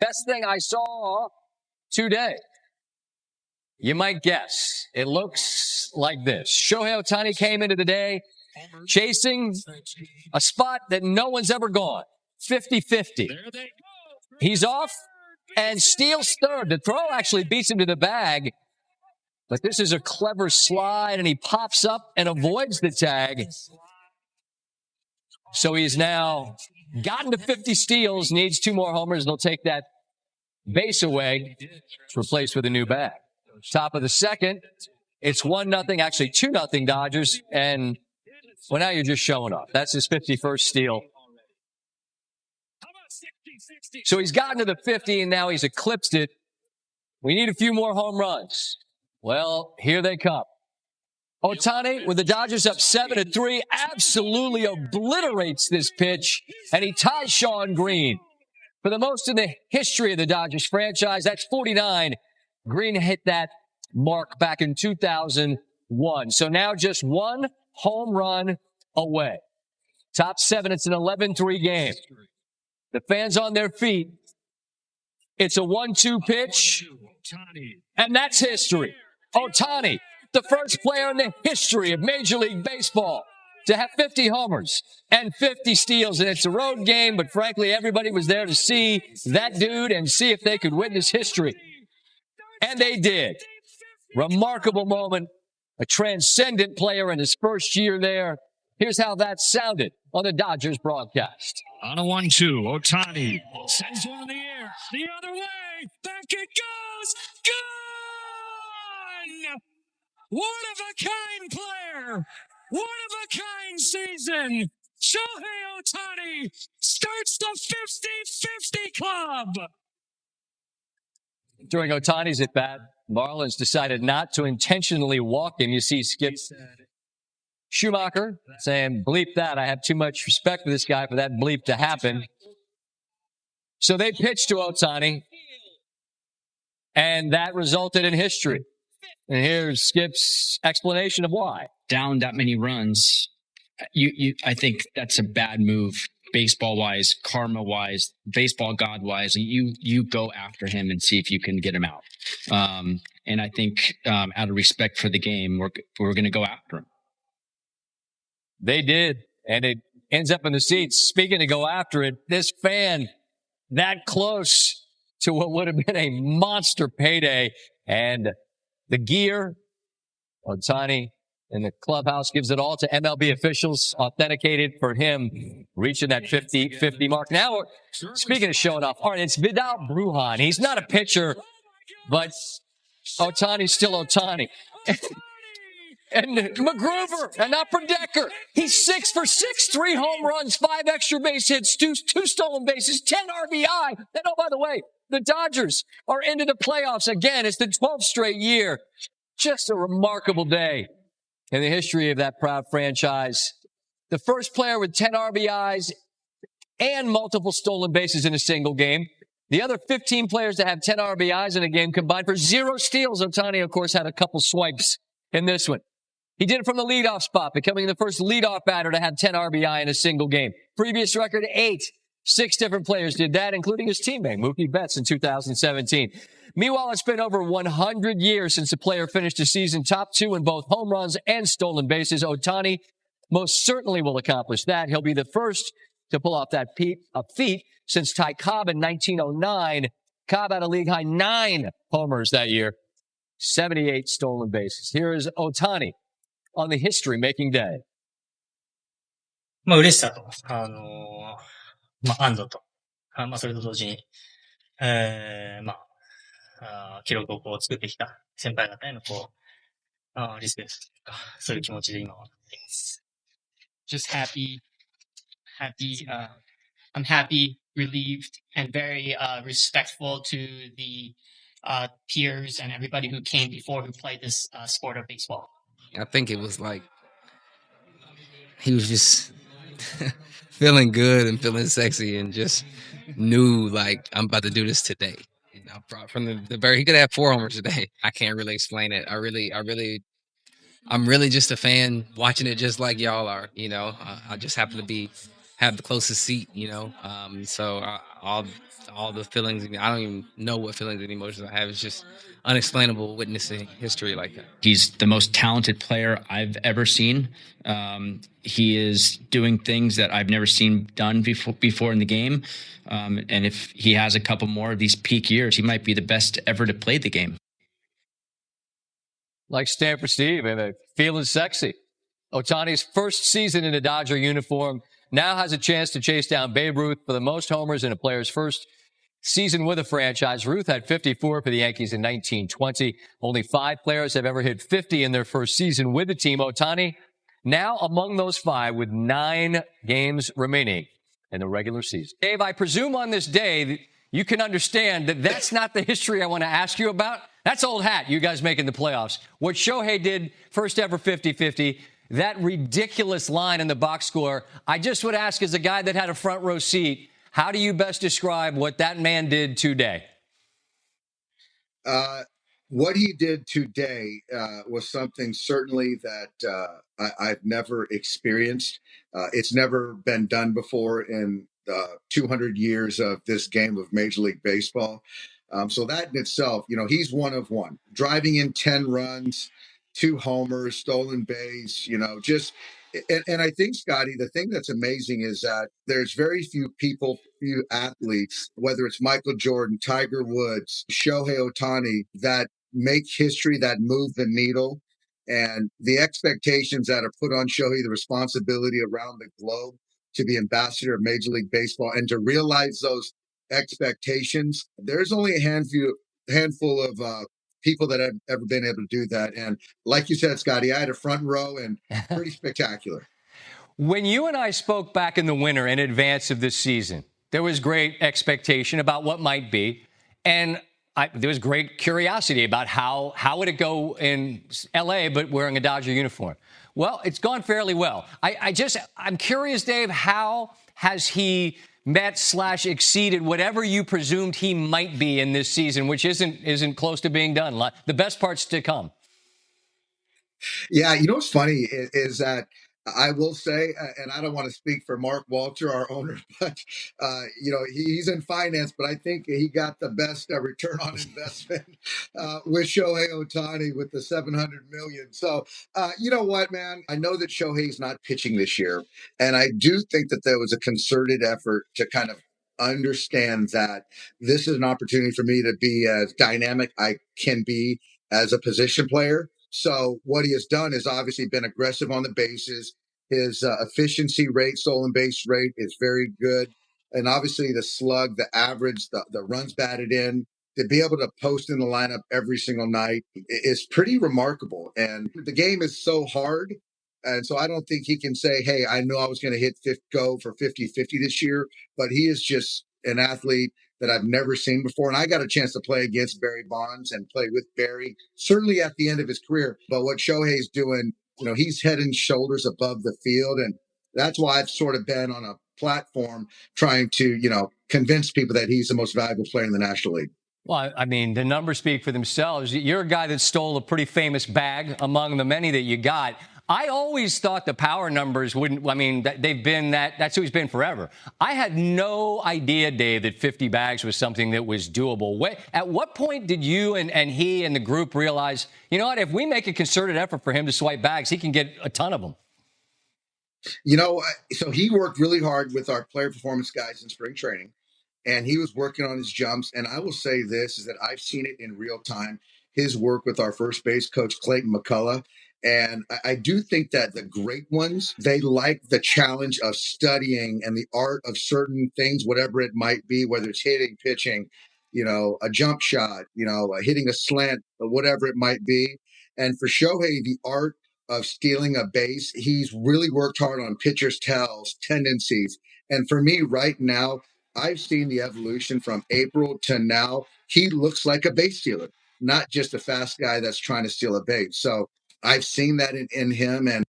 best thing I saw today. You might guess. It looks like this. Shohei Ohtani came into the day chasing a spot that no one's ever gone. 50-50. He's off and steals third. The throw actually beats him to the bag. But this is a clever slide, and he pops up and avoids the tag. So he's now gotten to 50 steals, needs 2 more homers. They'll take that base away. It's replaced with a new bag. Top of the second, it's 1-0, actually 2-0 Dodgers. And, well, now you're just showing off. That's his 51st steal. So he's gotten to the 50, and now he's eclipsed it. We need a few more home runs. Well, here they come. Ohtani, with the Dodgers up 7-3, absolutely obliterates this pitch, and he ties Shawn Green for the most in the history of the Dodgers franchise. That's 49. Green hit that mark back in 2001. So now just 1 home run away. Top 7, it's an 11-3 game. The fans on their feet. It's a 1-2 pitch, and that's history. Ohtani, the first player in the history of Major League Baseball to have 50 homers and 50 steals. And it's a road game, but frankly, everybody was there to see that dude and see if they could witness history. And they did. Remarkable moment. A transcendent player in his first year there. Here's how that sounded on the Dodgers broadcast. On a 1-2, Ohtani sends one in the air. The other way. Back it goes. Gone! One-of-a-kind player. One-of-a-kind season. Shohei Ohtani starts the 50-50 club. During Ohtani's at bat, Marlins decided not to intentionally walk him. You see Skip Schumacher saying, bleep that. I have too much respect for this guy for that bleep to happen. So they pitched to Ohtani, and that resulted in history. And here's Skip's explanation of why. Down that many runs, I think that's a bad move, baseball-wise, karma-wise, baseball god-wise. You go after him and see if you can get him out. And I think out of respect for the game, we're going to go after him. They did, and it ends up in the seats. Speaking to go after it, this fan that close to what would have been a monster payday. And the gear, Ohtani in the clubhouse gives it all to MLB officials, authenticated for him reaching that 50-50 mark. Now, speaking of showing off, all right, it's Vidal Brujan. He's not a pitcher, but Ohtani's still Ohtani. And McGruber and Upper Decker. He's 6 for 6, 3 home runs, 5 extra base hits, 2 stolen bases, 10 RBI. And oh, by the way, the Dodgers are into the playoffs again. It's the 12th straight year. Just a remarkable day in the history of that proud franchise. The first player with 10 RBIs and multiple stolen bases in a single game. The other 15 players to have 10 RBIs in a game combined for 0 steals. Ohtani, of course, had a couple swipes in this one. He did it from the leadoff spot, becoming the first leadoff batter to have 10 RBI in a single game. Previous record, 8. 6 different players did that, including his teammate, Mookie Betts, in 2017. Meanwhile, it's been over 100 years since the player finished the season top 2 in both home runs and stolen bases. Ohtani most certainly will accomplish that. He'll be the first to pull off that feat since Ty Cobb in 1909. Cobb had a league-high 9 homers that year, 78 stolen bases. Here is Ohtani on the history-making day. 嬉しさと、安堵と、それと同時に、記録を作ってきた先輩方へのリスペクトというか、そういう気持ちで今はっています。Just happy, I'm happy, relieved, and very respectful to the peers and everybody who came before who played this sport of baseball. I think it was like he was just feeling good and feeling sexy and just knew like I'm about to do this today. You know, from the very, he could have 4 homers today. I can't really explain it. I'm really just a fan watching it just like y'all are. You know, I just happen to have the closest seat. You know, so all the feelings. I don't even know what feelings and emotions I have. It's just unexplainable witnessing history like that. He's the most talented player I've ever seen. He is doing things that I've never seen done before in the game. And if he has a couple more of these peak years, he might be the best ever to play the game. Like Stanford Steve, and feeling sexy. Ohtani's first season in a Dodger uniform now has a chance to chase down Babe Ruth for the most homers in a player's first season with a franchise. Ruth had 54 for the Yankees in 1920. Only 5 players have ever hit 50 in their first season with the team. Ohtani now among those 5 with 9 games remaining in the regular season. Dave, I presume on this day that you can understand that that's not the history I want to ask you about. That's old hat, you guys making the playoffs. What Shohei did, first ever 50-50, that ridiculous line in the box score, I just would ask, as a guy that had a front row seat, how do you best describe what that man did today? What he did today was something certainly that I've never experienced. It's never been done before in 200 years of this game of Major League Baseball. So that in itself, he's one of one. Driving in 10 runs, 2 homers, stolen base, just. And I think, Scotty, the thing that's amazing is that there's very few athletes, whether it's Michael Jordan, Tiger Woods, Shohei Ohtani, that make history, that move the needle. And the expectations that are put on Shohei, the responsibility around the globe to be ambassador of Major League Baseball and to realize those expectations, there's only a handful of people that have ever been able to do that. And like you said, Scotty, I had a front row and pretty spectacular. When you and I spoke back in the winter in advance of this season, there was great expectation about what might be. And there was great curiosity about how would it go in L.A., but wearing a Dodger uniform. Well, it's gone fairly well. I'm curious, Dave, how has he met/exceeded whatever you presumed he might be in this season, which isn't close to being done? The best part's to come. Yeah, what's funny is that I will say, and I don't want to speak for Mark Walter, our owner, but he's in finance, but I think he got the best return on investment with Shohei Ohtani with the $700 million. So you know what, man? I know that Shohei's not pitching this year, and I do think that there was a concerted effort to kind of understand that this is an opportunity for me to be as dynamic I can be as a position player. So what he has done is obviously been aggressive on the bases. His efficiency rate, stolen base rate is very good. And obviously the slug, the average, the runs batted in, to be able to post in the lineup every single night is pretty remarkable. And the game is so hard. And so I don't think he can say, hey, I know I was going to go for 50-50 this year, but he is just an athlete that I've never seen before. And I got a chance to play against Barry Bonds and play with Barry, certainly at the end of his career. But what Shohei's doing, he's head and shoulders above the field. And that's why I've sort of been on a platform trying to, convince people that he's the most valuable player in the National League. Well, I mean, the numbers speak for themselves. You're a guy that stole a pretty famous bag among the many that you got. I always thought the power numbers they've been that's who he's been forever. I had no idea, Dave, that 50 bags was something that was doable. At what point did you and he and the group realize, you know what, if we make a concerted effort for him to swipe bags, he can get a ton of them? So he worked really hard with our player performance guys in spring training, and he was working on his jumps. And I will say this, is that I've seen it in real time, his work with our first base coach, Clayton McCullough. And I do think that the great ones, they like the challenge of studying and the art of certain things, whatever it might be, whether it's hitting, pitching, a jump shot, hitting a slant, or whatever it might be. And for Shohei, the art of stealing a base, he's really worked hard on pitcher's tells, tendencies. And for me right now, I've seen the evolution from April to now. He looks like a base stealer, not just a fast guy that's trying to steal a base. So I've seen that in him. And